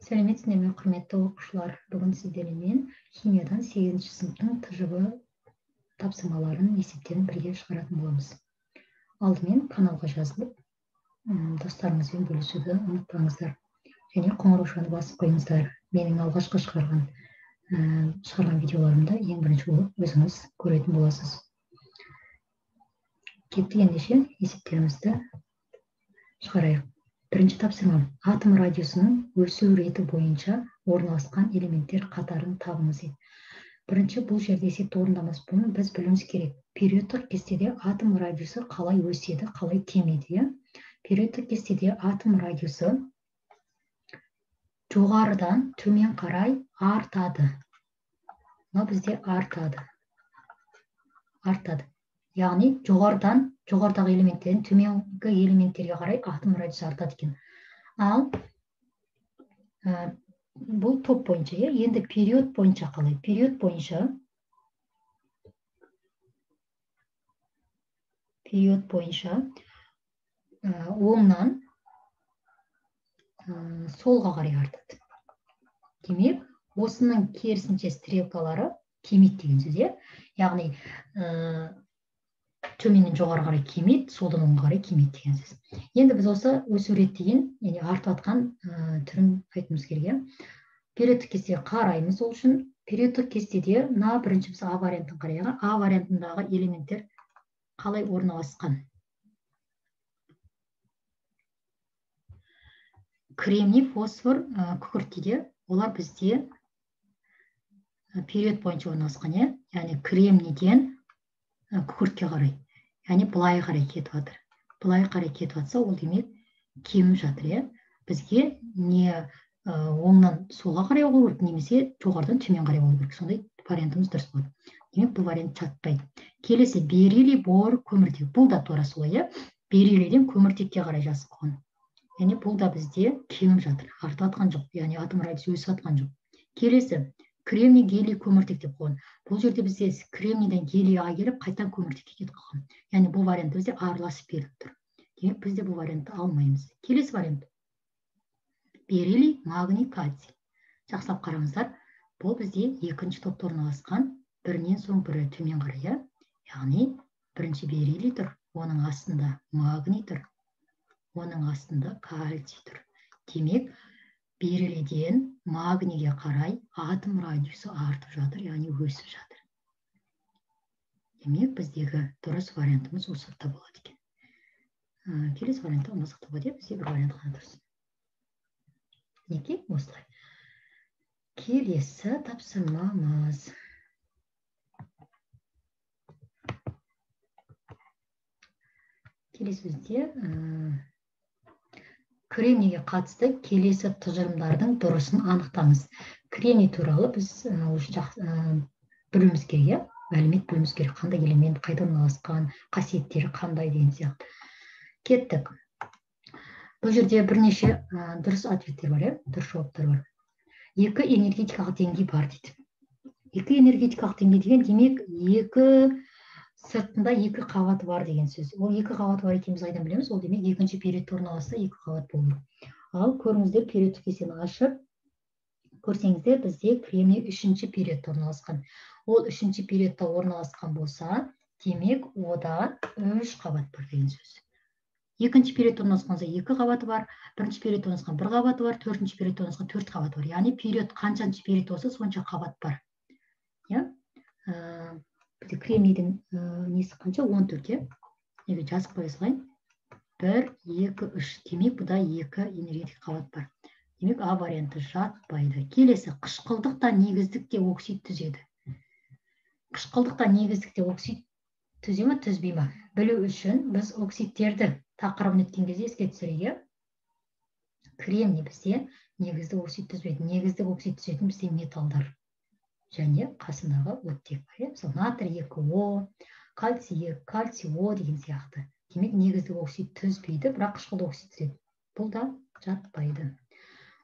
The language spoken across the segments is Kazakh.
Сәлеметсіздер ме, құрметті оқушылар? Бүгін сіздермен химиядан 8-ші сыныптың ТЖВ тапсырмаларын, есептерін бірге шығаратын боламыз. Алдымен каналға жазылып, достарыңызбен бөлісуді ұмытпаңыздар. Және қоңыраушаны басып қойыңыздар. Менің алғашқы шығарған видеоларымда ең бірінші болып өзіңіз көретін боласыз. Кеттік, ендеше есептерімізді шығарайық. Бірінші тапсырма: атом радиусының өсу реті бойынша орналасқан элементтер қатарын табыңыз. Бірінші, бұл жерде есепті орындамас бұрын біз білуіміз керек. Периодтық кестеде атом радиусы қалай өседі, қалай кемиді. Периодтық кестеде атом радиусы жоғарыдан төмен қарай артады. Мына бізде артады. Яғни жоғарыдағы элементтерден төменгі элементтерге қарай атом радиусы артады екен. Ал бұл топ бойынша, енді период бойынша қалай? Период бойынша оңнан солға қарай артады. Демек, осының керісінше стрелкалары кемиді деген сөз. Яғни төменнен жоғары қарай кемиді, солдан оңға қарай кемиді деген сөз. Енді біз осы өсу рет деген, яғни артып атқан түрін айтуымыз керек. Периодтық кестеге қараймыз. Ол үшін периодтық кестеде бірінші біз А вариантын қарайық. А вариантындағы элементтер қалай орналасқан? Кремний, фосфор, күкірт дейді. Олар бізде период бойынша орналасқан, яғни кремнийден күкіртке қарай, яғни былай қарай кетіп жатыр. Былай қарай кетіп жатса, ол демек кеміп жатыр. Бізге не оңнан солға қарай болу керек, немесе жоғарыдан төмен қарай болу керек. Сондай вариантымыз дұрыс болады. Демек, бұл вариант жатпайды. Келесі бериллий, бор, көміртек. Бұл да тура солай. Бериллийден көміртекке қарай жазып қойған. Яғни бұл да бізде кеміп жатыр, артып атқан жоқ, яғни атом радиусы өсіп атқан жоқ. Келесі кремний, гелий, көміртек деп қойған. Бұл жерде бізде кремнийден гелийға келіп, қайтадан көміртекке кетіп қалған. Яғни бұл вариант бізде араласып беріліп тұр. Демек, бізде бұл вариантты алмаймыз. Келесі вариант: бериллий, магний, кальций. Жақсылап қараңыздар. Бұл бізде екінші топта орналасқан, бірінен соң бірі төмен қарай. Яғни бірінші бериллий тұр, оның астында магний тұр, оның астында кальций тұр. Демек, бериллийден магнийге қарай атом радиусы артып жатыр, яғни өсіп жатыр. Демек, біздегі дұрыс вариантымыз осы топта болады екен. Келесі вариантта болмаса болады, бізде бір вариант қана дұрыс. Неге осылай? Келесі тапсырмамыз. Келесі бізде кремнийге қатысты келесі тұжырымдардың дұрысын анықтаңыз. Кремний туралы біз білуіміз керек, мәлімет білуіміз керек, қандай элемент, қайда орналасқан, қасиеттері қандай деген сияқты. Кеттік. Бұл жерде бірнеше дұрыс ответтер бар, дұрыс жауаптар бар. Екі энергетикалық деңгей бар дейді. Екі энергетикалық деңгей деген демек, екі сыртында екі қабаты бар деген сөз. Ол екі қабаты бар екенін біз қайдан білеміз? Ол демек екінші периодта орналасса екі қабат болу. Ал көріңіздер, периодтық кестені ашып көрсеңіздер, бізде кремний үшінші периодта орналасқан. Ол үшінші периодта орналасқан болса, демек ода үш қабат бар деген сөз. Екінші периодта орналасқанса екі қабаты бар, бірінші периодта орналасқан бір қабаты бар, төртінші периодта орналасқан төрт қабаты бар. Яғни период қаншаншы период болса, сонша қабат бар. Кремнийдің несі қанша? 14. Жазып қоя салайын. 1, 2, 3. Демек, бұда 2 энергетик қабат бар. Демек, А варианты жатпайды. Келесі, қышқылдықта негіздікте оксид түзеді. Қышқылдықта негіздікте оксид түзе ме, түзбей ме? Білу үшін біз оксидтерді тақырыбын өткен кезде еске түсірейік. Кремний бізде негізді оксид түзбейді. Негізді оксид түзетін бізде металдар және қасындағы оттек бар. Мысалы, натрий 2O, кальций О деген сияқты. Демек, негізді оксид түзбейді, бірақ қышқылды оксид түзеді. Бұл да жатпайды.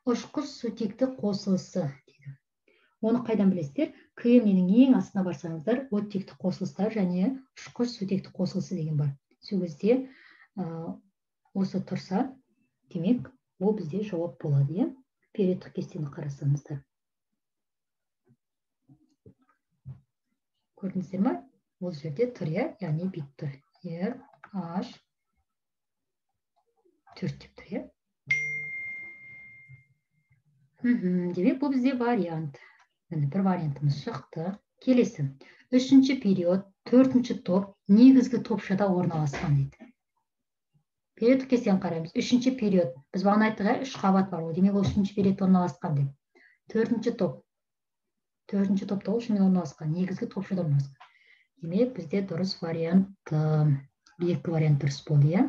Ұшқыш сутекті қосылысы дейді. Оны қайдан білесіздер? Кремнийдің ең астына барсаңыздар, оттекті қосылыстар және ұшқыш сутекті қосылысы деген бар. Сол кезде осы тұрса, демек, ол бізде жауап болады. периодтық кестені қарасаңыздар. Көрдіңіздер ме? Ол жерде тұр, яғни бит тұр. RH 4 деп тұр, Демек, бұл бізде вариант. Бір вариантымыз шықты. Келесі. Үшінші период, төртінші топ, негізгі топшада орналасқан дейді. Периодтық кестені қараймыз. Үшінші период. Біз бағана айттық, 3 қабат бар. Демек, ол үшінші период орналасқан деп. Төртінші топ. Төртінші топта ол шынымен орналасқан. Негізгі топшада орналасқан. Демек, бізде дұрыс вариант, екі вариант дұрыс болды.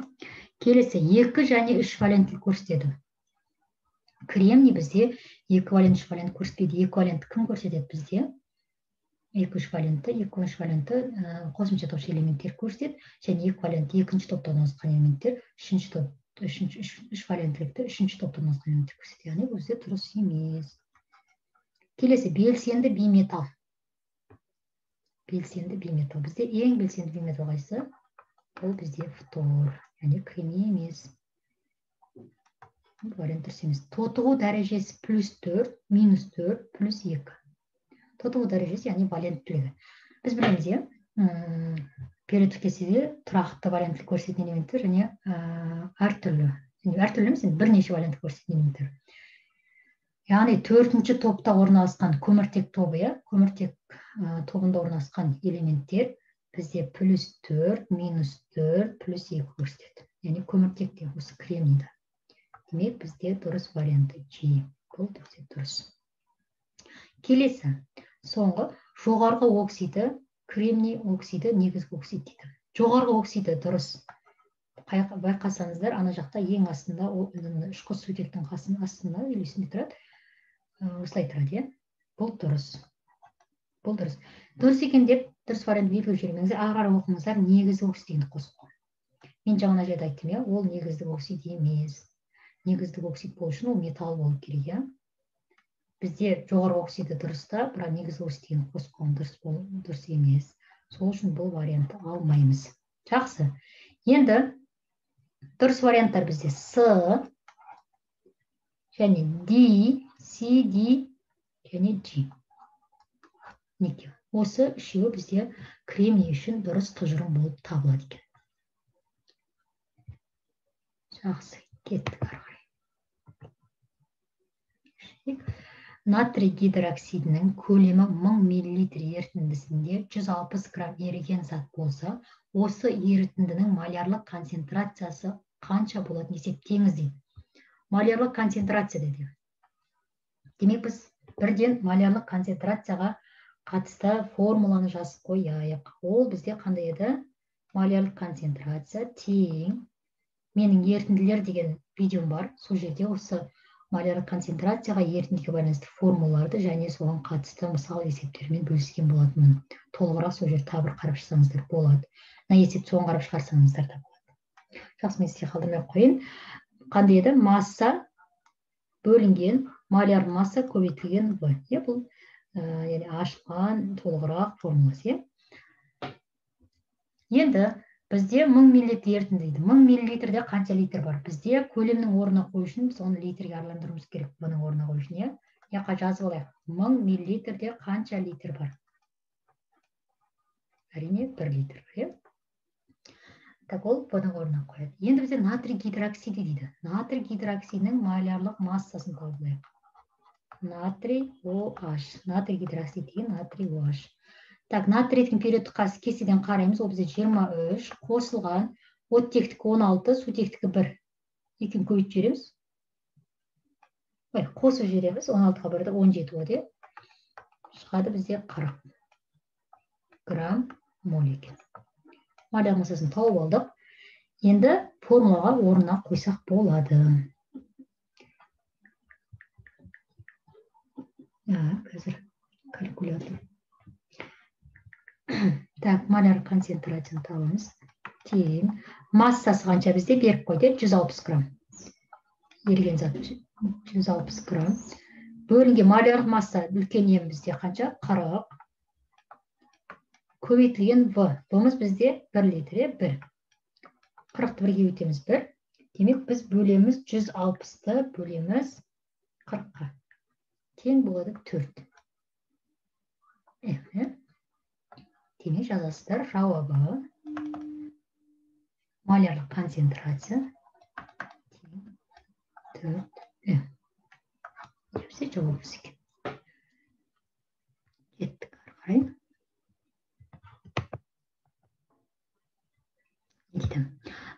Келесі, 2 және 3 валенті көрсетеді. Кремний бізде эквивалент 3 валент көрсетпейді. Эквивалентті кім көрсетеді бізде? 2-3 валенті қосымша топшы элементтер көрсетеді. Және эквивалентті екінші топта орналасқан элементтер, үшінші топ, 3 валенттілікті үшінші топта орналасқан элементтер көрсетеді. Яғни бізде дұрыс емес. Келесі, белсенді бейметалл. Белсенді бейметалл. Бізде ең белсенді бейметалл қайсы? Ол бізде фтор, яғни кремний емес. Вариант дұрыс емес. Тотығу дәрежесі +4, -4, +2. Тотығу дәрежесі, яғни валенттілігі. Біз білеміз, периодтық кестеде тұрақты валенттілік көрсететін элементтер және әртүрлі емес, бірнеше валенттілік көрсететін элементтер. Яғни төртінші топта орналасқан көміртек тобы, көміртек тобында орналасқан элементтер бізде +4, -4, +2 көрсетеді. Яғни көміртекте осы кремнийді. Демек, бізде дұрыс варианты G. Бұл бізде дұрыс. Келесі, соңғы жоғарғы оксиді, кремний оксиді, негізгі оксид дейді. Жоғарғы оксиді дұрыс. Байқасаңыздар, ана жақта ең астында, үшқос сутектің астында, үйлесінде тұрады. Осылай тұрады, Бұл дұрыс. Бұл дұрыс. Дұрыс екен деп, дұрыс вариант белгілеп жүрмеңіздер, ары оқыңыздар, негізгі оксидті қосып. Мен жаңа жерде айттым, ол негізгі оксид емес. Негізді оксид болу үшін ол металл болу керек. Бізде жоғарғы оксиді дұрыста, бірақ негізгі оксидін қосып қойған дұрыс емес. Сол үшін бұл вариантты алмаймыз. Жақсы. Енді дұрыс варианттар бізде С және D, C, D және G. Неге? Осы үшеуі бізде кремний үшін дұрыс тұжырым болып табылады екен. Жақсы, кеттік ары қарай. Натрий гидроксидінің көлемі 1000 мл ерітіндісінде 160 грамм еріген зат болса, осы ерітіндінің малярлық концентрациясы қанша болатын есептеңіз дейді. Малярлық концентрация дейді. Демек, біз бірден малярлық концентрацияға қатысты формуланы жазып қояйық. Ол бізде қандай еді? Малярлық концентрация тең. Менің ерітінділер деген видеом бар. Сол жерде осы малярлық концентрацияға ерітіндіге байланысты формулаларды және соған қатысты мысал есептермен бөліскен болатынмын. Толығырақ сол жерде тағы бір қарап шығарсаңыздар болады. Есеп соған қарап шығарсаңыздар да болады. Жақсы, мен сізге қалдырмай қойын. Қандай еді? Масса бөлінген маляр масса көбейтілген В. Бұл ашылған толығырақ формуласы. Енді бізде 1000 мл ерітінді дейді. 1000 мл қанша литр бар? Бізде көлемнің орнына қою үшін біз оны литрге араландыруымыз керек. Бұның орнына қою үшін, жазып алайық. 1000 мл қанша литр бар? Әрине 1 литр бар. Так, ол бұның орнына қояды. Енді бізде натрий гидроксиді дейді. Натрий гидроксидінің малярлық массасын тауып алайық. Натрий OH. Натрий гидроксид деген натрий OH. Так, натрийдің периодтық кестеден қараймыз. Ол бізде 23 қосылған, оттектікі 16, сутектікі 1. Екен көбейт жібереміз. Қосып жібереміз. 16-ға 1-ді 17 болады. Шығады бізде 40 грамм моль екен. Маляр массасын тауып алдық. Енді формулаға орнына қойсақ болады. Қазір калькулятор. Так, маляр концентрацияны табамыз. Тең. Массасы қанша бізде беріп қойды? 160 грамм. Еріген зат 160 грамм. Бөлінген малярлық масса үлкен ем бізде қанша? 40. Көбейтілген В. Бұмыз бізде 1 литр, 1. 40-ті бірге өтеміз 1. Демек, біз бөлеміз 160-ті бөлеміз 40-қа тең болады 4. Демек жазасыздар, жауабы малярлық концентрация тең 4. Депсе жауабымыз екен. Кеттік ары қарай.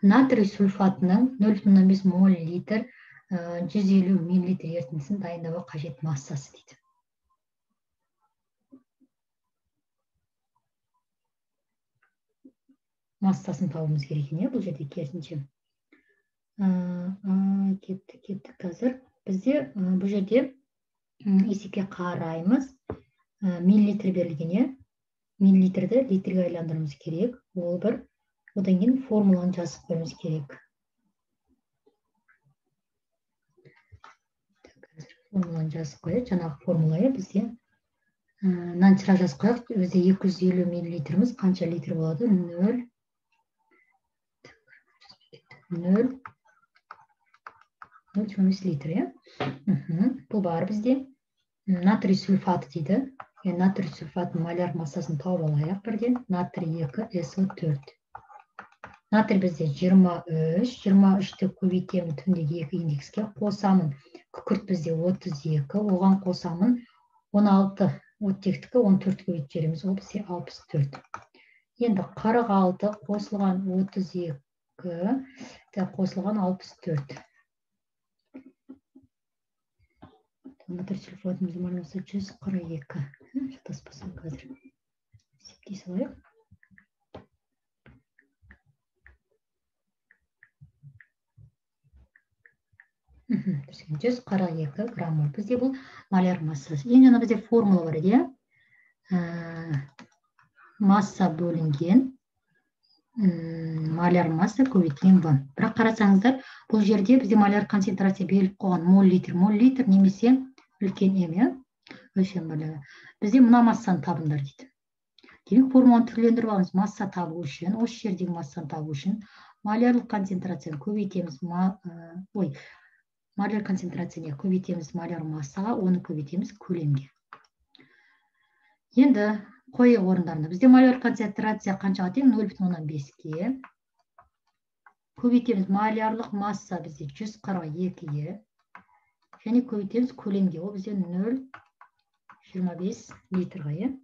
Натрий сульфатының 0,5 мол литр 150 мл ерітіндісін дайындауға қажет массасы дейді. Массасын табуымыз керек не, бұл жерде керісінше. Кеттік қазір. Бізде бұл жерде есепке қараймыз. Миллилитр берілген, миллилитрді литрге айландыруымыз керек. Ол бір. Одан кейін формуланы жазып қоймыз керек. Формуланы жазып қойып, жаңағы формулаға бізде мынаншырақ жазып қойып, бізде 250 миллилитріміз қанша литр болады? 0,25 литр. Бұл бар бізде натрий сульфаты дейді. Натрий сульфатының маляр массасын тауып алайық бірден. Натрий 2SO4. Натрий бізде 23, 23-ті көбейтемін түндегі 2 индекске, қосамын, күкірт бізде 32, оған қосамын 16, оттектікі 14 көбейт жеріміз, ол бізде 64. Енді 46 қосылған 32, қосылған 64. Натрий сульфатымыз малясы 142. Жатаспасам қазір. Септей салайық. 142 грамм. Бізде бұл маляр массасы. Ең жаңа бізде формула бар еді. Масса бөлінген маляр масса көбейтілген В. Бірақ қарасаңыздар, бұл жерде бізде маляр концентрация беріліп қойған мол литр немесе үлкен М, өлшем бірлігі. Бізде мына массаны табыңдар дейді. Демек формуланы түрлендіріп аламыз. Масса табу үшін, осы жердегі массаны табу үшін малярлық концентрацияны көбейтеміз, маляр концентрацияны көбейтеміз маляр массаға, оны көбейтеміз көлемге. Енді қойы орындарында бізде маляр концентрация қаншаға тең? 0,5-ке. Көбейтеміз малярлық масса бізде 142-ге. Және көбейтеміз көлемге, ол бізде 0,25 литрға.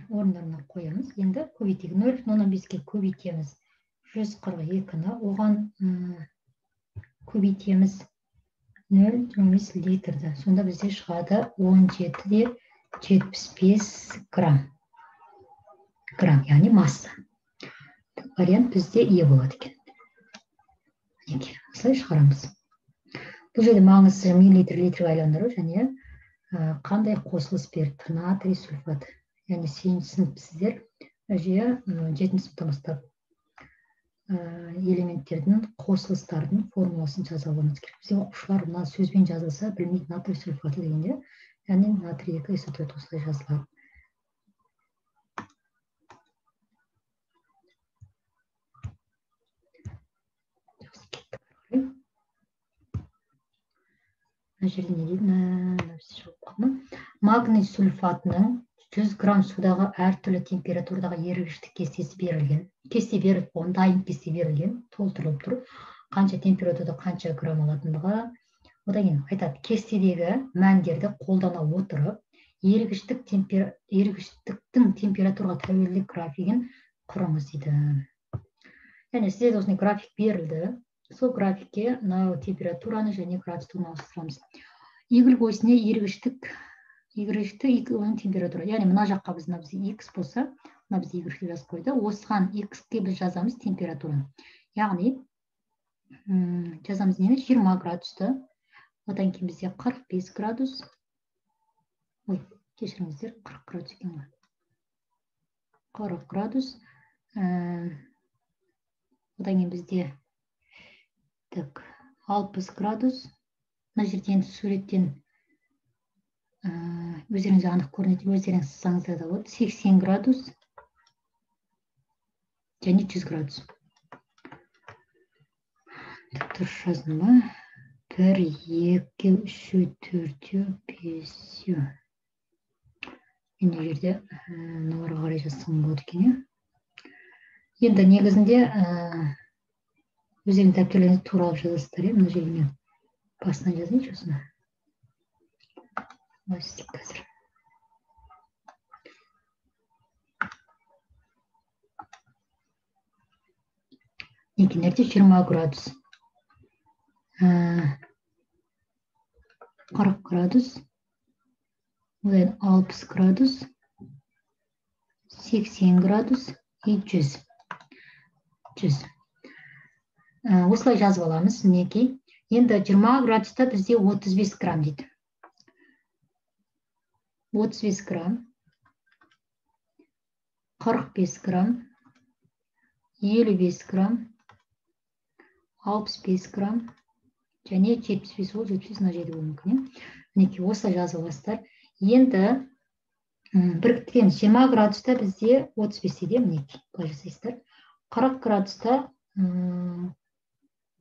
Орындарына қоямыз. Енді көбейтейік. 0,15-ке көбейтеміз 142-ні, оған көбейтеміз 0,25 литрді. Сонда бізде шығады 17,75 грамм. Яғни масса. Вариант бізде Е болады екен. Осылай шығарамыз. Бұл жерде маңызы миллилитр литрге айландыру және қандай қосылыс берді? Натрий сульфаты. Яғни 7-ші сыныпсіздер 7-ші сыныптан бастап элементтердің қосылыстардың формуласын жаза алуымыз керек. Бізде оқушылар мына сөзбен жазылса білмейді натрий сульфаты дегенде, яғни натрий 2SO4 осылай жазылады. Мына жерде не дейді? Магний сульфатының 100 грамм судағы әртүрлі температурадағы ерігіштік кестесі берілген. Кесте беріліп, дайын кесте берілген, толтырылып тұр. Қанша температурада қанша грамм алатындығы. Одан кейін айтады, кестедегі мәндерді қолдана отырып, ерігіштіктің температураға тәуелділік графигін құрыңыз дейді. Яғни сізде осындай график берілді. Сол графикке температураны және градустығын ауыстырамыз. Игілік осіне ерігіштік оның температура. Яғни мына жаққа бізде X болса, мына бізде Y жазып қойды. Осыған X-ке біз жазамыз температураны. Яғни жазамыз нені? 20 градусты. Одан кейін бізде 45 градус. Кешіріңіздер, 40 градус екен ғой. 40 градус. Одан кейін бізде 60 градус. Мына жерден суреттен өздеріңізге анық көрінеді, өздеріңіз сызсаңыздар да болады. 80 градус және 100 градус. Дұрыс жаздым ба? 1, 2, 3, 4, 5. Мына жерде нұғыра қарай жазсам болады екен. Енді негізінде өздерің дәптерлеріңізді тура алып жазасыздар. Мына жерге мен басынан жазайыншы осыны. Қазір. Некенерде 20 градус. 40 градус. Одан 60 градус. 80 градус. И 100. Осылай жазып аламыз. Мінекей. Енді 20 градуста бізде 35 грамм дейді. 35 грамм. 45 грамм. 55 грамм. 65 грамм. Және 75 ол 75 мына жерде болуы мүмкін. Мінекей осылай жазып аласыздар. Енді біріктіреміз. 20 градуста бізде 35 дейді. Мінекей былай жасайсыздар. 40 градуста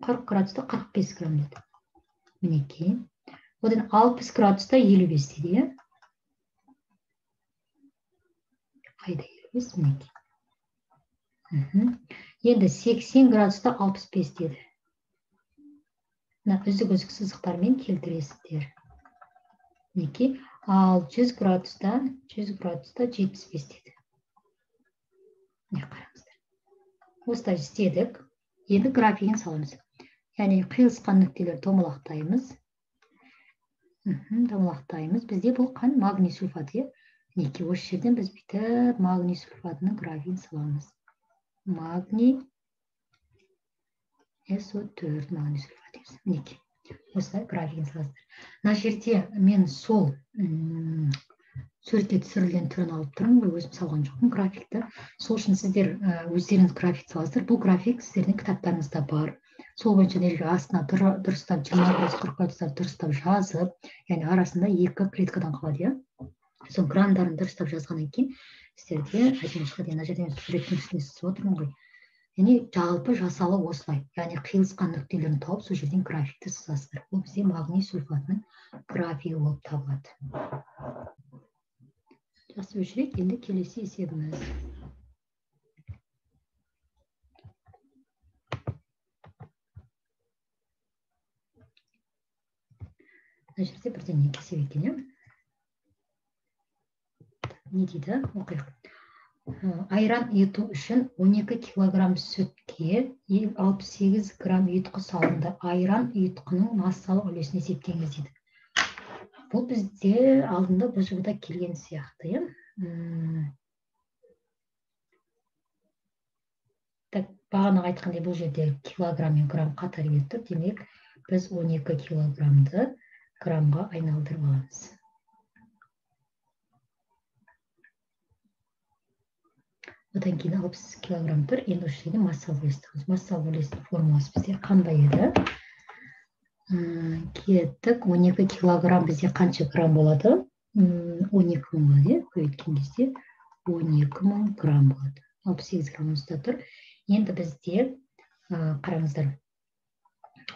45 грамм дейді. Мінекей. Одан 60 градуста 55 дейді. Қайда 55? Мінекей. Енді 80 градуста 65 деді. Үздік сызықтармен келтіресіздер. Мінекей. Ал 100 градуста 75 деді. Қараңыздар. Осылай істедік. Енді графигін саламыз. Яғни қиылысқан нүктелер домалақтаймыз. Бізде бұл қан магний сульфаты. Мінекей осы жерден біз бүйтіп магний сульфатының графигін саламыз. Магний SO4 магний сульфаты. Мінекей. Осылай графигін саласыздар. Мына жерде мен сол суретте түсірілген түрін алып тұрмын, өзім салған жоқпын графикті. Сол үшін сіздер өздеріңіз график саласыздар. Бұл график сіздердің кітаптарыңызда бар. Сол бойынша астына дұрыстап 20 градус 40 градустар дұрыстап жазып, яғни арасында 2 клеткадан қалады. Сол грамдарын дұрыстап жазғаннан кейін сіздерде әдемі шығады. Мына жерде суреттің үстіне сызып отырмын ғой. Яғни жалпы жасалы осылай. Яғни қиылысқан нүктелерін тауып, сол жерден графикті сызасыздар. Бұл бізде магний сульфатының графигі болып табылады. Жақсы өшірейік, енді келесі есебіміз. Мына жерде бірден не кесеп екен. Не дейді? Оқиық. Айран ету үшін 12 килограмм сүтке 68 грамм ұйытқы салынды. Айран ұйытқының массалық үлесін есептеңіз дейді. Бұл бізде алдында бұл жолда келген сияқты. Бағана айтқандай бұл жерде килограмм мен грамм қатар келіп тұр. Демек, біз 12 килограммды граммға айналдырып аламыз. Одан кейін 60 килограмм тұр. Енді осы жерде массалық үлестіміз. Массалық үлестің формуласы бізде қандай еді? Кеттік. 12 килограмм бізде қанша грамм болады? 12 мың болады. Көбейткен кезде 12 мың грамм болады. 68 граммымызда тұр. Енді бізде қараңыздар.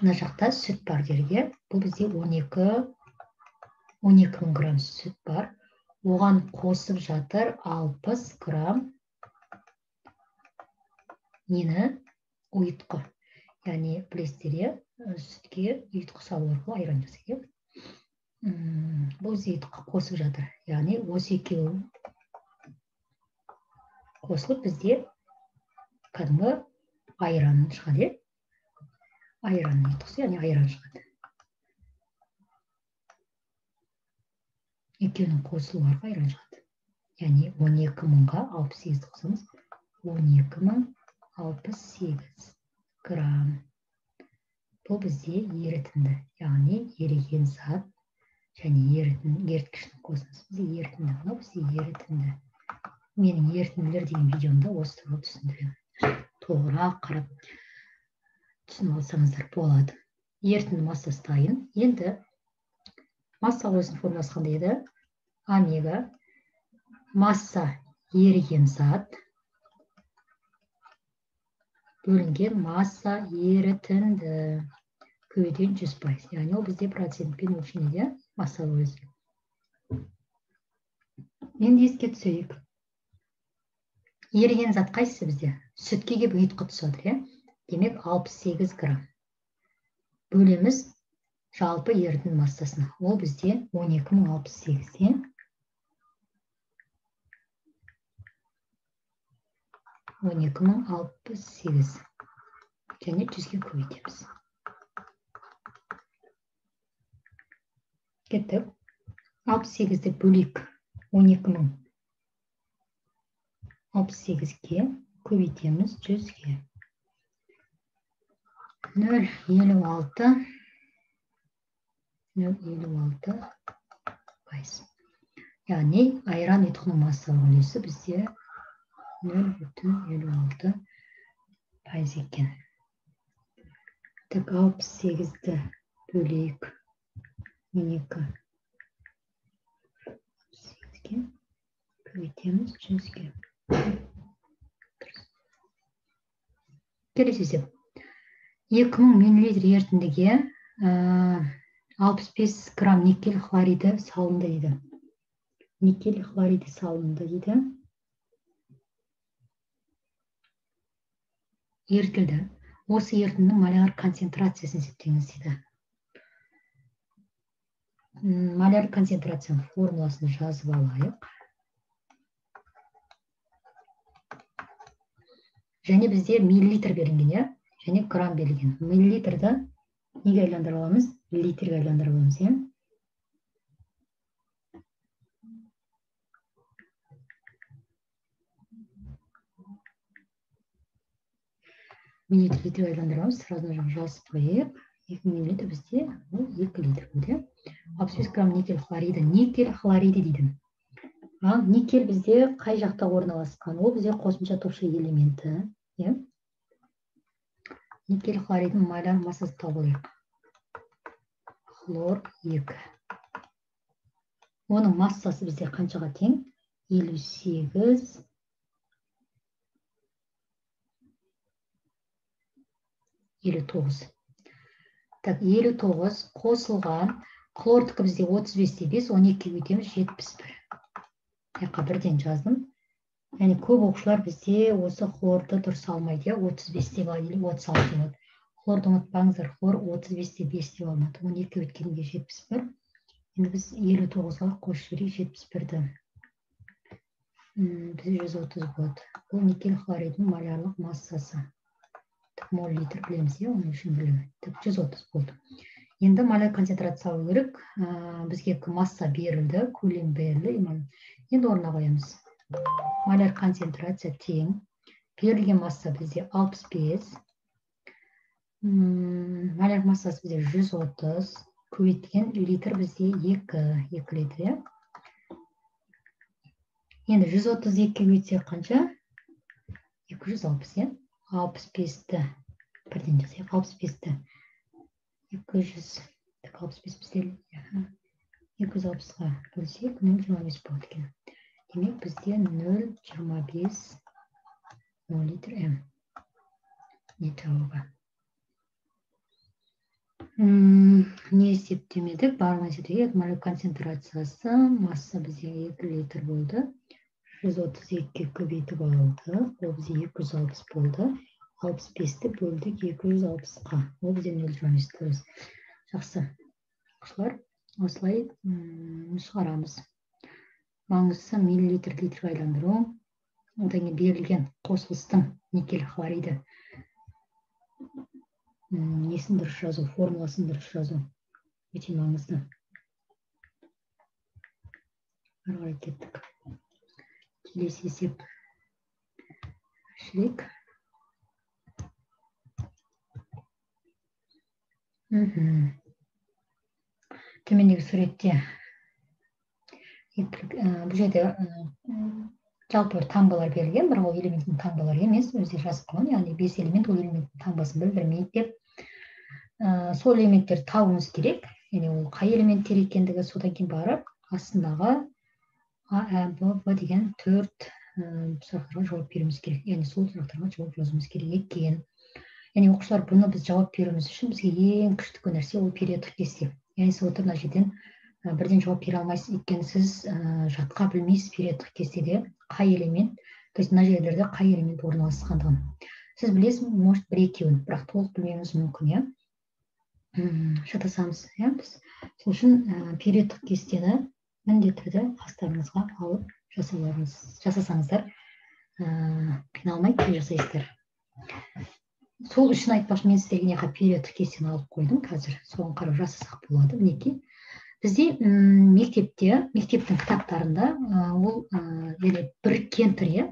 Мына жақта сүт бар жерге. Бұл бізде 12 мың грамм сүт бар. Оған қосып жатыр 60 грамм нені ұйытқы. Яғни білесіздер, сүтке ұйытқы салу арқылы айран жасайды. Бұл ұйытқы қосып жатыр. Яғни осы екеуі қосылып бізде кәдімгі айран шығады. Айран ұйытқысы, яғни айран шығады. Екеуінің қосылу арқылы айран шығады. Яғни 12 мыңға 68 қосамыз. 12 мың 68 грамм. Бұл бізде ерітінді, яғни еріген зат және еріткіштің қосындысы. Бізде ерітінді, бұл бізде ерітінді. Менің ерітінділер деген видеомда осы туралы түсіндіремін. Толығырақ қарап түсініп алсаңыздар болады. Ерітінді массасы дайын. Енді массалық үлесінің формуласы қандай еді? Омега масса еріген зат бөлінген масса ерітінді. Көбейткен 100%. Яғни ол бізде процентпен өлшенеді, массалы өзі. Енді еске түсейік. Еріген зат қайсысы бізде? Сүтке келіп ұйытқы түседі, демек 68 грамм. Бөлеміз жалпы ерітін массасына. Ол бізде 12.068. 12.068. Және 100-ге көбейтеміз. Кеттік. 68-ді бөлек 12.000. 68-ге көбейтеміз 100-ге. 0,56. 0,56 пайыз. Яғни айран ұйытқының массалық үлесі бізде 0,56 пайыз екен. 68-ді бөлек 12. 68-ге көбейтеміз 100-ге. Келесі есеп. 2000 мл ерітіндіге 65 грамм никель хлориді салынды дейді. Никель хлориді салынды дейді. Ерітілді. Осы ерітіндінің моляр концентрациясын есептеңіз дейді. Моляр концентрацияның формуласын жазып алайық. Және бізде миллилитр берілген, және грамм берілген. Миллилитрді неге айландырып аламыз? Литрге айландырып аламыз, Миллилитр литрге айландырамыз, сразу жазып қойып, 2 миллилитр бізде 2 литр болды. 65 грамм никель хлориді. Никель хлориді дейді. Никель бізде қай жақта орналасқан? Ол бізде қосымша топшы элементі. Никель хлоридінің моляр массасы табылайық. Хлор 2. Оның массасы бізде қаншаға тең? 58. 59. Так, 59 қосылған. Хлордікі бізде 35-5, 12-ге өтеміз 71. Яққа бірден жаздым. Яғни көп оқушылар бізде осы хлорды дұрыс алмайды. 35 деп алды, 36 деп алды. Хлорды ұмытпаңыздар, хлор 35-те 5 деп алмады. 12-ге өткенге 71. Енді біз 59-ға қосып жіберейік 71-ді. Біз 130 болады. Бұл никель хлоридінің молярлық массасы. Мол литр білеміз, оның үшін білеміз. 130 болды. Енді моляр концентрация алу керек. Бізге масса берілді, көлем берілді. Енді орнына қоямыз. Моляр концентрация тең. Берілген масса бізде 65. Моляр массасы бізде 130. Көбейткен литр бізде 2 литр. Енді 132-ге өтсе қанша? 260, 65-ті бірден жазайық. 65-ті 200. 65 бізде 260-ға бөлсек 0,25 болады екен. Демек бізде 0,25 литр М. Не жауабы? Не есептемедік? Барлығын есептемедік. Моляр концентрациясы масса бізде 2 литр болды. 132-ге көбейтіп алды. Ол бізде 260 болды. 65-ті бөлдік 260-ға. Ол бізде 0,25. Жақсы. Оқушылар, осылай шығарамыз. Маңыздысы миллилитр литрге айландыру. Одан кейін берілген қосылыстың никель хлориді несін дұрыс жазу, формуласын дұрыс жазу. Өте маңызды. Ары қарай кеттік. Келесі есеп. Шілік. Төмендегі суретте бұл жерде жалпы таңбалар берілген, бірақ ол элементтің таңбалары емес, өзі жазып қойған, яғни 5 элемент ол элементтің таңбасын білдірмейді деп. Сол элементтерді табуымыз керек, яғни ол қай элементтер екендігі содан кейін барып астындағы А, Б деген 4 сұрақтарға жауап беруіміз керек. Яғни сол сұрақтарға жауап жазуымыз керек екен. яғни оқушылар, бұны біз жауап беруіміз үшін бізге ең күшті нәрсе ол периодтық кесте. Яғни сіз отырып мына жерден бірден жауап бере алмайсыз, өйткені сіз жатқа білмейсіз периодтық кестеде қай элемент, то есть мына жерлерде қай элемент орналасқандығын. Сіз білесіз, может бір екеуін, бірақ толық білмеуіңіз мүмкін, иә. Шатасамыз, иә, біз. Сол үшін периодтық кестені міндетті түрде қастарыңызға алып жасасаңыздар, қиналмай тез жасайсыздар. Сол үшін айтпақшы, мен сіздерге периодтық кестені алып қойдым қазір. Соған қарап жасасақ болады. Мінекей. Бізде мектептің кітаптарында ол біріккен түрі,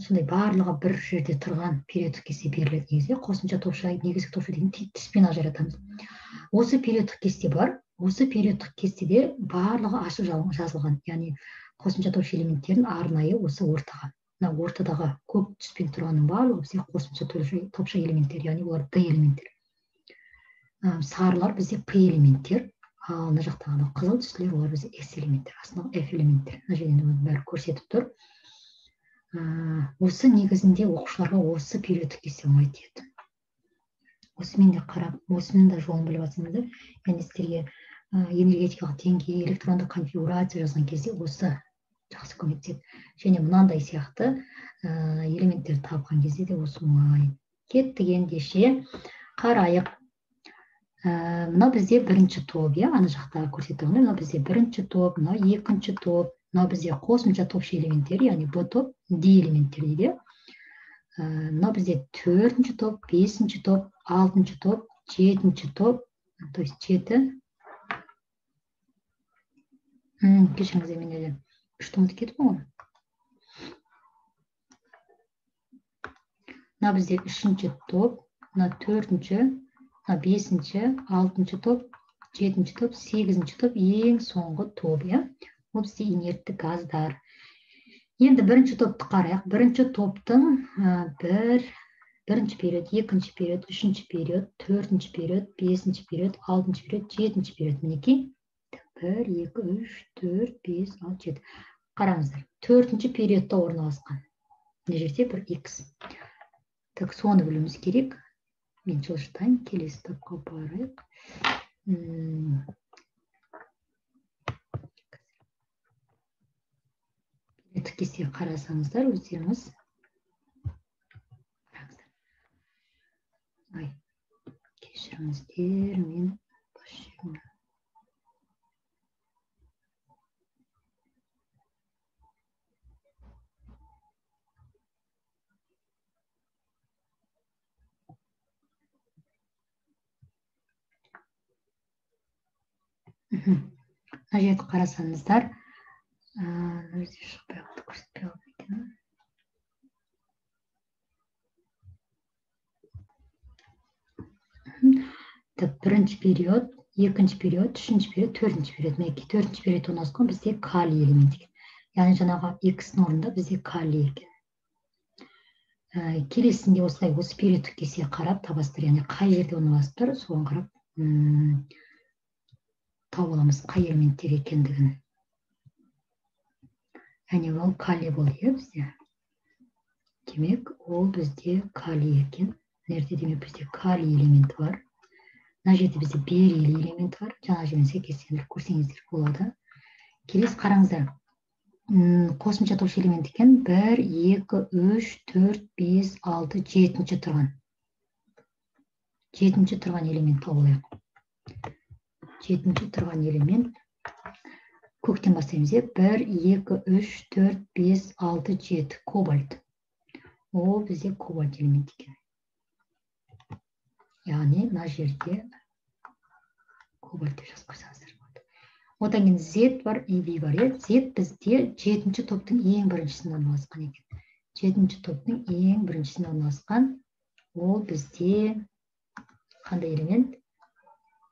сондай барлығы бір жерде тұрған периодтық кесте беріледі негізі. Қосымша топша, негізгі топша деген түспен ажыратамыз. Осы периодтық кесте бар. Осы периодтық кестеде барлығы ашық жазылған. Яғни қосымша топша элементтерін арнайы осы ортаға. Мына ортадағы көк түспен тұрғанның барлығы бізде қосымша топша элементтер, яғни олар D элементтер. Сарылар бізде P элементтер. Ал мына жақтағы қызыл түстілер олар бізде S элементтер, астындағы F элементтер. Мына жерден бәрі көрсетіп тұр. Осы негізінде оқушыларға осы периодтық кесте оңай тиеді. Осымен де қарап, осымен де жолын біліп жатсаңыздар, яғни сіздерге энергетикалық деңгей, электрондық конфигурация жазған кезде осы жақсы көмектеседі. Және мынандай сияқты элементтерді тапқан кезде де осы оңай. Кеттік ендеше қарайық. Мына бізде бірінші топ, ана жақтағы көрсетіп, мына бізде бірінші топ, мына екінші топ, мына бізде қосымша топша элементтер, яғни Б топ, D элементтер дейді. Мына бізде төртінші топ, бесінші топ, алтыншы топ, жетінші топ, то есть жеті. Кешіріңіздер, мен үш томды кетіп ғой. Мына бізде үшінші топ, мына төртінші, мына бесінші, алтыншы топ, жетінші топ, сегізінші топ, ең соңғы топ, ол бізде инертті газдар. Енді бірінші топты қарайық. Бірінші топтың бірінші период, екінші период, үшінші период, төртінші период, бесінші период, алтыншы период, жетінші период. Мінекей. 1, 2, 3, 4, 5, 6, 7. Қараңыздар. Төртінші периодта орналасқан. Мына жерде бір X. Так, соны білуіміз керек. Мен жылжытайын, келесі топқа барайық. Периодтық кестеге қарасаңыздар, өздеріңіз. Ай, кешіріңіздер, мен мына жерді қарасаңыздар, бірінші период, екінші период, үшінші период, төртінші период. Мінекей, төртінші период орналасқан бізде калий элементі екен. Яғни жаңағы X-ның орнында бізде калий екен. Келесінде осылай осы периодтық кестеге қарап табасыздар, яғни қай жерде орналасып тұр, соған қарап тауып аламыз, қай элементтер екендігін. Яғни ол калий болды бізде. Демек, ол бізде калий екен. Нәрде демек бізде калий элементі бар. Мына жерде бізде бериллий элементі бар. Жаңа жерден сәйкестендіріп көрсеңіздер болады. Келесі қараңыздар. Қосымша топша элемент екен. 1, 2, 3, 4, 5, 6, 7-ші тұрған. 7-ші тұрған элемент табылайық. 7-ші тұрған элемент. Көктен бастаймыз. 1, 2, 3, 4, 5, 6, 7. Кобальт. Ол бізде кобальт элемент екен. Яғни, мына жерде кобальт деп жазып қойсаңыздар болады. Одан кейін Z бар, EV бар. Z бізде 7-ші топтың ең біріншісінде орналасқан екен. 7-ші топтың ең біріншісінде орналасқан. Ол бізде қандай элемент?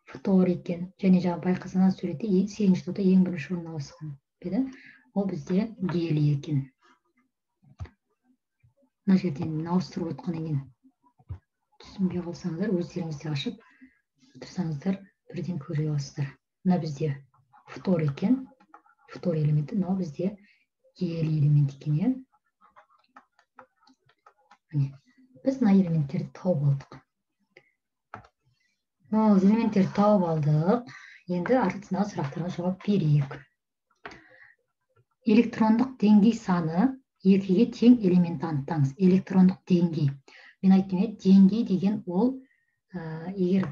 Фтор екен. Және жаңа байқасаңыз суретте 8-ші топта ең бірінші орналасқан. Ол бізде гелий екен. Мына жерден ауыстырып отқаннан кейін түсінбей қалсаңыздар, өздеріңізде ашып тұрсаңыздар, бірден көре аласыздар. Мына бізде фтор екен, фтор элементі, мына бізде гелий элемент екен. біз мына элементтерді тауып алдық. Элементтерді тауып алдық. Енді артындағы сұрақтарға жауап берейік. Электрондық деңгей саны 2-ге тең элементті анықтаңыз. Электрондық деңгей. Мен айттым, деңгей деген ол егер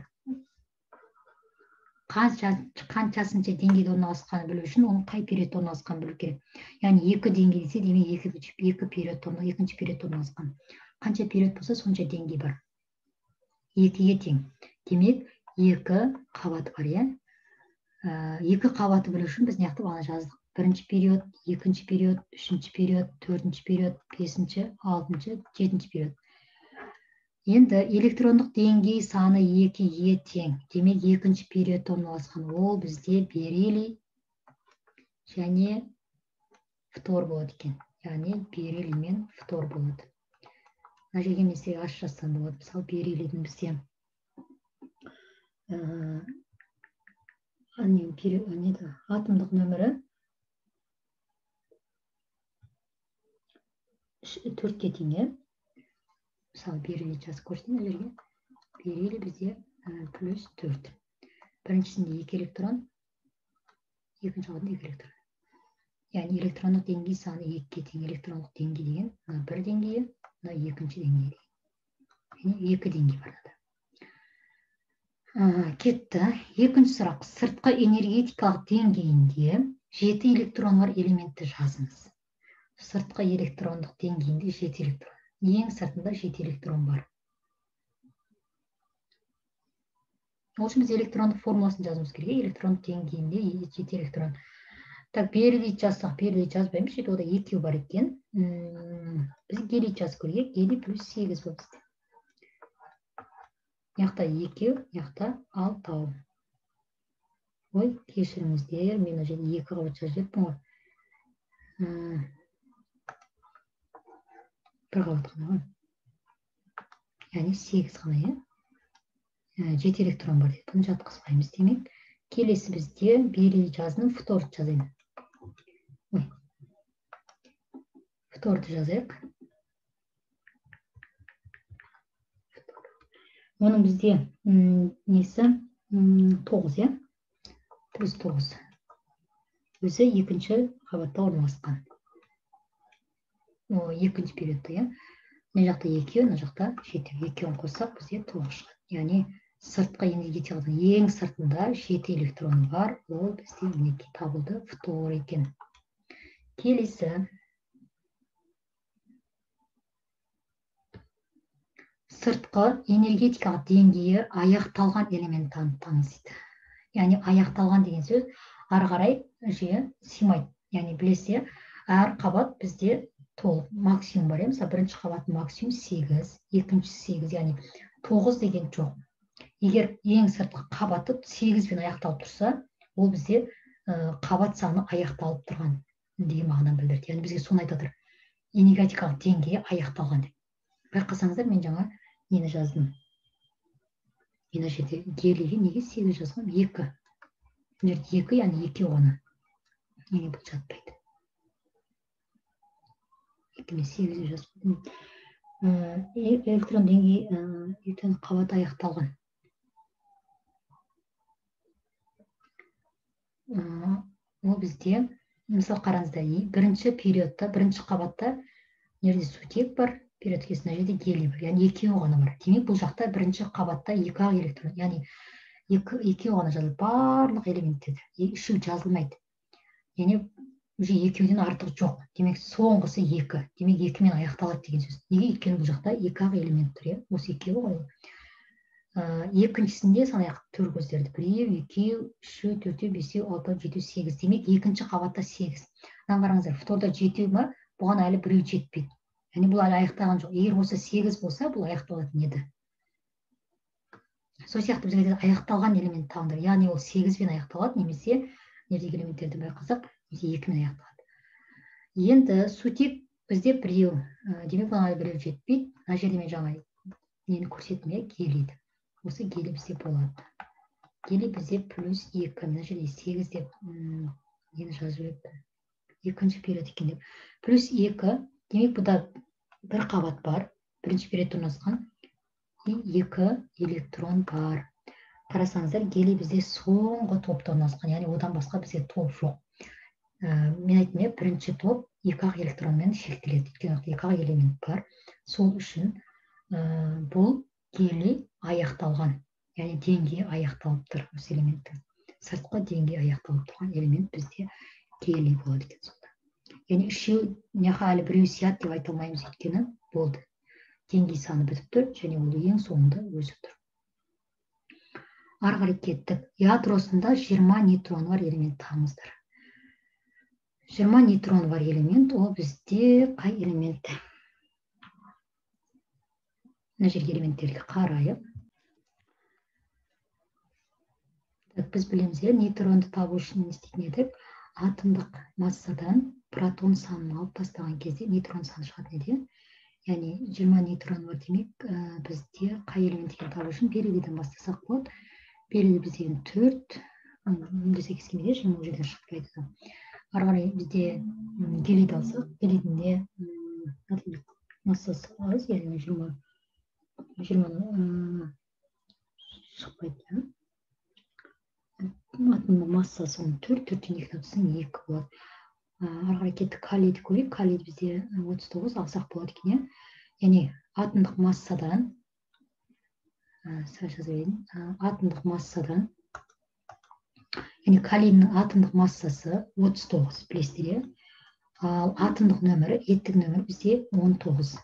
қаншасынша деңгейде орналасқанын білу үшін, оның қай периодта орналасқанын білу керек. Яғни 2 деңгей десе, демек екінші периодта орналасқан. Қанша период болса, сонша деңгей бар. 2-ге тең. Демек, 2 қабаты бар, иә? 2 қабаты білу үшін біз неяқты бағана жаздық. Бірінші период, екінші период, үшінші период, төртінші период, бесінші, алтыншы, жетінші период. Енді электрондық деңгей саны 2-ге тең. Демек, екінші периодта орналасқан. Ол бізде бериллий және фтор болады екен. Яғни бериллий мен фтор болады. Мына жерге мен сізге ашып жазсам болады. Мысалы, бериллийдің бізде атомдық нөмірі 4-ке тең. Мысалы, бериллий жазып көрсетейін жерге. Бериллий бізде плюс 4. Біріншісінде 2 электрон, екінші қабатында 2 электрон. Яғни электрондық деңгей саны 2-ге тең. Электрондық деңгей деген 1 деңгейі, 2-ші деңгей деген. Яғни 2 деңгей бар. Кетті. Екінші сұрақ. Сыртқы энергетикалық деңгейінде 7 электрон бар элементті жазыңыз. Сыртқы электрондық деңгейінде 7 электрон. Ең сыртында 7 электрон бар. Ол үшін біз электрондық формуласын жазымыз керек. Электрондық деңгейінде 7 электрон. Так, бериллий жазсақ, бериллий жазбаймыз. Ода 2 бар екен. Біз гелий жазып көрейік. Гелий плюс 8 болды. Яқта 2, яқта 6. Ой, кешіріңіздер, мен ол жерде 2 қабат жазып жеттім ғой. 1 қабат қана ғой. Яғни 8 қана, е? 7 электрон бар дейді. Бұны жатқызбаймыз демек. Келесі бізде бериллий жазының фторды жазайын. Ой. Фторды жазайық. Оның бізде несі 9, е? Плюс 9. Өзі екінші қабатта орналасқан. Екінші периодта, е? Мына жақта 2, мына жақта 7. 2-ін қоссақ, бізде 9 шығады. Яғни сыртқы энергетиканың ең сыртында 7 электрон бар. Ол бізде мінекей табылды, фтор екен. Келесі. Сыртқы энергетикалық деңгейі аяқталған элементті анықтаңыз дейді. Яғни аяқталған деген сөз ары қарай жүйе сыймайды. Яғни білесе, әр қабат бізде толық максимум бар. Мысалы, бірінші қабат максимум 8, екіншісі 8, яғни 9 деген жоқ. Егер ең сыртқы қабаты 8-бен аяқталып тұрса, ол бізде қабат саны аяқталып тұрған деген мағынаны білдіреді. Яғни бізге соны айтады. Энергетикалық деңгейі аяқталған деп. Байқасаңыздар, мен жаңа нені жаздым. Мен жерде гелийге неге 8 жазғам? 2. Мына жерде 2, яғни 2 ғана. Неге бұл жатпайды? 2 мен 8 жаздым. Электрон деңгей, электрон қабаты аяқталған. Ол бізде, мысалы қараңыздар, бірінші периодта, бірінші қабатта жерде сутек бар, период кесіне жерде гелий бар, яғни 2 ғана бар. Демек, бұл жақта бірінші қабатта 2 электрон, яғни 2 ғана жазылып барлық элементтерді. 3 жазылмайды. Яғни, уже 2-ден артық жоқ. Демек, соңғысы 2. Демек, 2-мен аяқталады деген сөз. Неге? Өйткені бұл жақта 2 элемент тұр, осы 2 ғой. Екіншісінде санайық төр көздерді. 1, 2, 3, 4, 5, 6, 7, 8. Демек, екінші қабатта 8. Қараңыздар, фторда 7 ма, бұған әлі біреу жетпейді. Яғни бұл әлі аяқталған жоқ. Егер осы 8 болса, бұл аяқталатын еді. Сол сияқты бізге аяқталған элемент таңдар. Яғни ол 8-бен аяқталады, немесе жердегі элементтерді байқасақ, немесе 2-мен аяқталады. Енді сутек бізде біреу. Демек, бұған әлі біреу жетпейді. Мына жерде мен жаңа нені көрсеттім, гелийді. Осы гелий бізде болады. Гелий бізде плюс 2. Мына жерде 8 деп нені жазып еді. Екінші период екен деп. Плюс 2. Демек, бұда бір қабат бар. бірінші периодта орналасқан 2 электрон бар. Қарасаңыздар, гелий бізде соңғы топта орналасқан, яғни одан басқа бізде топ жоқ. Мен айттым, бірінші топ 2-ақ электронмен шектеледі, өйткені 2-ақ элемент бар. Сол үшін бұл гелий аяқталған, яғни деңгейі аяқталып тұр осы элементтің. Сыртқы деңгейі аяқталып тұрған элемент бізде гелий болады екен сонда. Яғни үшеуіне әлі біреу сияды деп айта алмаймыз, өйткені болды. Деңгей саны бітіп тұр, және ол ең соңында өзі тұр. Ары қарай кеттік. Ядросында 20 нейтрон бар элемент табыңыздар. 20 нейтрон бар элемент, ол бізде қай элемент? Мына жерге элементтерге қарайық. Біз білеміз, нейтронды табу үшін не істейтін едік? Атомдық массадан протон санын алып тастаған кезде нейтрон саны шығатын еді. Яғни 20 нейтрон бар демек, бізде қай элемент екенін табу үшін берілгеден бастасақ болады. Берілгі бізден 4, өндесе кескенде 20 ол жерден шықпайды. Ары қарай бізде гелийді алсақ, гелийдің де атомдық массасы аз, яғни 20 шықпайды. Атомның массасы 4, 4-тен 2 болады. Ары қарай кеттік, калийді көрейік. Калийді бізде 39 алсақ болады екен. Яғни атомдық массадан, атомдық массадан, яғни калийдің атомдық массасы 39, білесіздер. Ал атомдық нөмірі, реттік нөмір бізде 19.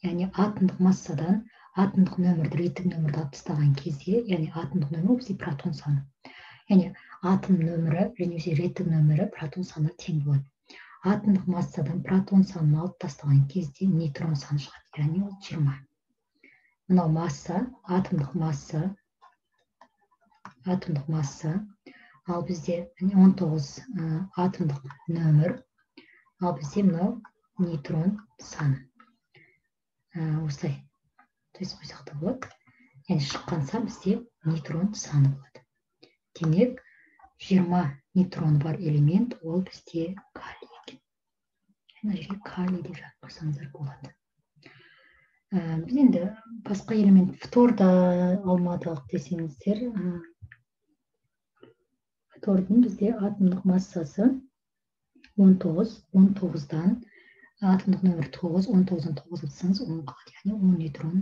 Яғни атомдық массадан атомдық нөмірді, реттік нөмірді алып тастаған кезде, яғни атомдық нөмірі бізде протон саны. Яғни атом нөмірі және реттік нөмірі протон саны тең болады. Атомдық массадан протон санын алып тастаған кезде нейтрон саны шығады, яғни ол 20. Мынау масса, атомдық масса, ал бізде 19 атомдық нөмір, ал бізде мынау нейтрон саны. Осылай қойсақ та болады. Яғни шыққан сан бізде нейтрон саны болады. Демек, 20 нейтрон бар элемент, ол бізде калий екен. Мына жерге калий деп жазып қойсаңыздар болады. Біз енді басқа элемент фторды алмадық десеңіздер, фтордың бізде атомдық массасы 19, 19-дан атомдық нөмір 9, 19-дан 9 атсаңыз 10 қалады, яғни 10 нейтрон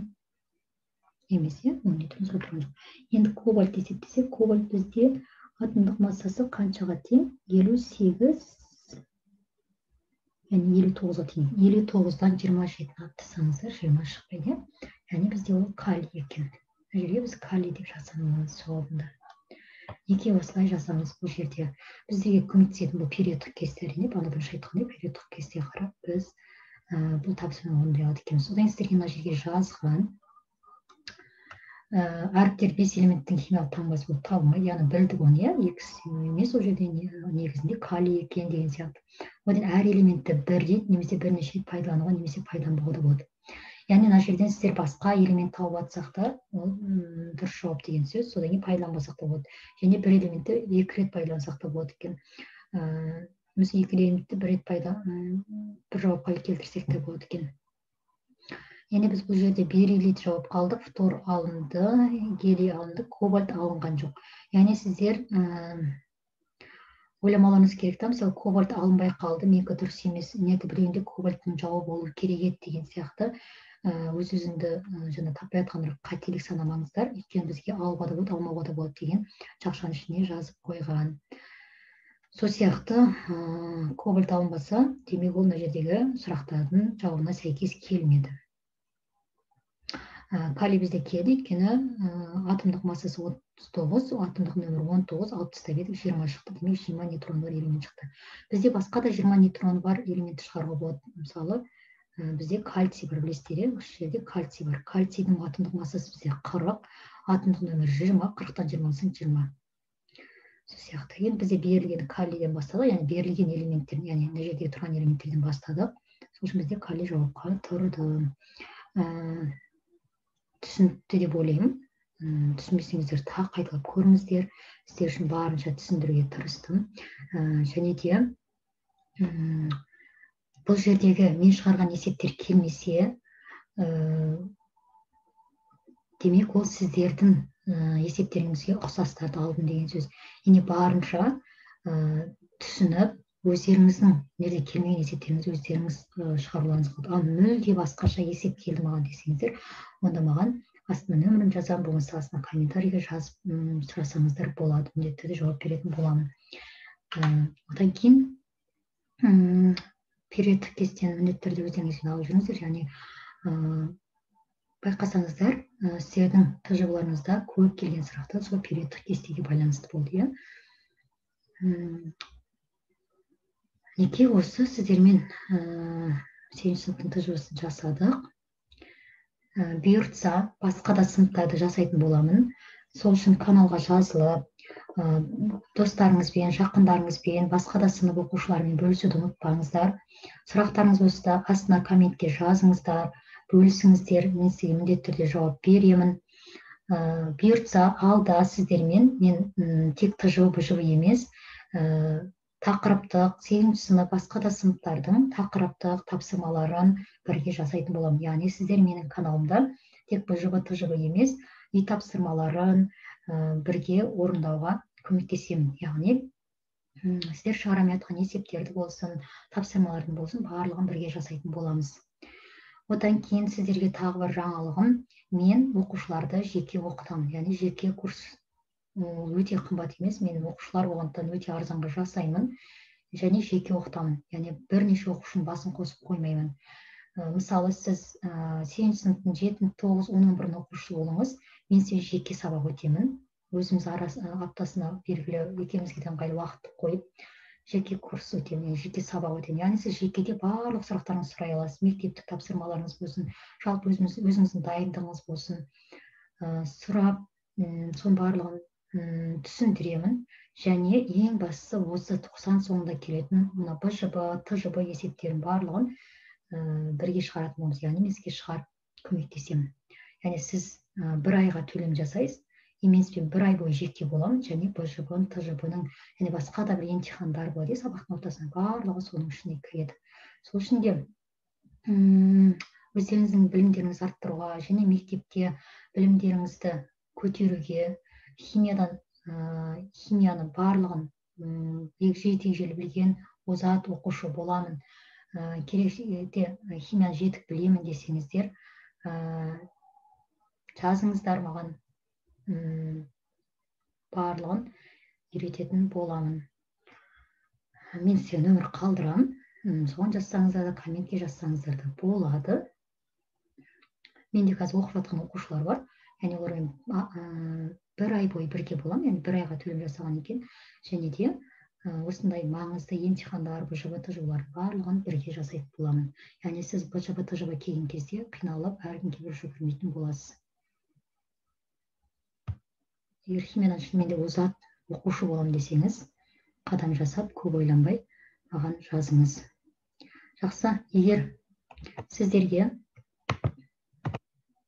емес, 10 нейтрон протон жоқ. Енді кобальт есептесек, кобальт бізде атомдық массасы қаншаға тең? 58, яғни 59-ға тең. 59-дан 27 аттысаңыздар 20 шықпайды. Яғни бізде ол калий екен. Бұл жерге біз калий деп жазамыз жауабында. Неге осылай жазамыз бұл жерде? Біздерге көмектесетін бұл периодтық кесте, әрине, бағана бірінші айтқандай периодтық кестеге қарап біз бұл табысымен орындай алады екенбіз. Содан сіздерге мына жерге жазған әріптер 5 элементтің химиялық таңбасы болып табылмайды, яғни білдік оны, X емес, ол жерде негізінде калий екен деген сияқты. Одан әр элементті бір рет немесе бірнеше рет пайдалануға немесе пайдаланбауға да болады. Яғни мына жерден сіздер басқа элемент тауып атсақ та, ол дұрыс жауап деген сөз, содан кейін пайдаланбасақ та болады. Және бір элементті 2 рет пайдалансақ та болады екен. Немесе 2 элементті бір рет бір жауапқа келтірсек те болады екен. Яғни біз бұл жерде бериллий жауап қалдық, фтор алынды, гелий алынды, кобальт алынған жоқ. Яғни сіздер ойламаларыңыз керек та, мысалы кобальт алынбай қалды, менікі дұрыс емес, неті біреуінде кобальттың жауабы болу керек еді деген сияқты өз-өзіңді жаңа таппай жатқан бір қателік санамаңыздар, өйткені бізге алуға да болады, алмауға да болады деген жақшаның ішіне жазып қойған. Сол сияқты кобальт алынбаса, демек ол мына жердегі сұрақтардың жауабына сәйкес келмеді. Калий бізде келді, өйткені атомдық массасы 39, атомдық нөмір 19, алып тастап едік, 20 шықты, демек 20 нейтрон бар элемент шықты. Бізде басқа да 20 нейтрон бар элементті шығаруға болады. Мысалы, бізде кальций бар, білесіздер, осы жерде кальций бар. Кальцийдің атомдық массасы бізде 40, атомдық нөмір 20, 40-тан 20-сың 20. Сол сияқты. Енді бізде берілген калийден бастадық, яғни берілген элементтерден, яғни мына жерде тұрған элементтерден бастадық. Сол үшін бізде калий жауапқа тұрды. Түсінікті деп ойлаймын. Түсінбесеңіздер тағы қайталап көріңіздер. Сіздер үшін барынша түсіндіруге тырыстым. Және де бұл жердегі мен шығарған есептер келмесе, демек ол сіздердің есептеріңізге ұқсастарды алдым деген сөз. Яғни барынша түсініп, өздеріңіздің неде келмеген есептеріңізді өздеріңіз шығаруларыңыз қалды. Ал мүлде басқаша есеп келді маған десеңіздер, онда маған астына нөмірін жазамын, болмаса астына комментарийге жазып сұрасаңыздар болады. Міндетті түрде жауап беретін боламын. Одан кейін периодтық кестені міндетті түрде өздеріңізбен алып жүріңіздер. Яғни байқасаңыздар, сіздердің тәжірибелеріңізде көп келген сұрақтар сол периодтық кестеге байланысты болды. Неке осы сіздермен 7-ші сыныптың тәжірибесін жасадық. Бұйыртса, басқа да сыныптарды жасайтын боламын. Сол үшін каналға жазылып, достарыңызбен, жақындарыңызбен, басқа да сынып оқушыларымен бөлісуді ұмытпаңыздар. Сұрақтарыңыз болса, астына комментке жазыңыздар, бөлісіңіздер, мен сізге міндетті түрде жауап беремін. Бұйыртса, алда сіздермен мен тек ТЖВ, БЖВ емес, тақырыптық, 8-ші сынып, басқа да сыныптардың тақырыптық тапсырмаларын бірге жасайтын боламын. Яғни сіздер менің каналымда тек БЖВ, ТЖВ емес, үй тапсырмаларын бірге орындауға көмектесемін. Яғни сіздер шығарамай жатқан есептерді болсын, тапсырмалардың болсын, барлығын бірге жасайтын боламыз. Одан кейін сіздерге тағы бір жаңалығым, мен оқушыларды жеке оқытамын. Яғни жеке курс өте қымбат емес, мен оқушылар болғандықтан өте арзанға жасаймын және жеке оқытамын. Яғни бірнеше оқушының басын қосып қоймаймын. Мысалы, сіз 7-ші сыныптың 7, 9, 10, 11 оқушы болыңыз, мен сізге жеке сабақ өтемін. Өзіміз аптасына белгілі екеумізге ыңғайлы уақыт қойып, жеке курс өтемін, жеке сабақ өтемін. Яғни сіз жекеде барлық сұрақтарыңызды сұрай аласыз. Мектептік тапсырмаларыңыз болсын, жалпы өзіңіздің дайындығыңыз болсын, сұрап, соның барлығын түсіндіремін. Және ең бастысы осы 90 соңында келетін мына БЖБ, ТЖБ есептерін барлығын бірге шығаратын боламыз. Яғни мен сізге шығарып көмектесемін. Яғни сіз бір айға төлем жасайсыз, мен сізбен бір ай бойы жеке боламын, және БЖБ-ның, ТЖБ-ның, және басқа да бір емтихандар болады, сабақтың ортасында барлығы соның ішіне кіреді. Сол үшін де өздеріңіздің білімдеріңізді арттыруға және мектепте білімдеріңізді көтеруге, химияны барлығын егжей-тегжейлі білген озат оқушы боламын, керекте химияны жетік білемін десеңіздер, жазыңыздар маған, барлығын үйрететін боламын. Мен сізге нөмір қалдырамын, соған жазсаңыздар да, комментке жазсаңыздар да болады. Менде қазір оқып жатқан оқушылар бар, яғни олармен бір ай бойы бірге боламын, яғни бір айға төлем жасаған екен, және де осындай маңызды емтихандар, БЖБ, ТЖБ барлығын бірге жасайтын боламын. Яғни сіз БЖБ, ТЖБ келген кезде қиналып, әркімге бір жүгірмейтін боласыз. Егер химиядан шынымен де озат оқушы боламын десеңіз, қадам жасап, көп ойланбай маған жазыңыз. Жақсы, егер сіздерге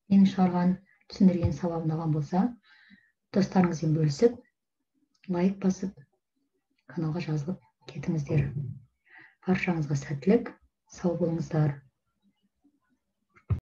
менің шығарған, түсіндірген сабағым ұнаған болса, достарыңызбен бөлісіп, лайк басып, каналға жазылып кетіңіздер. Баршаңызға сәттілік, сау болыңыздар.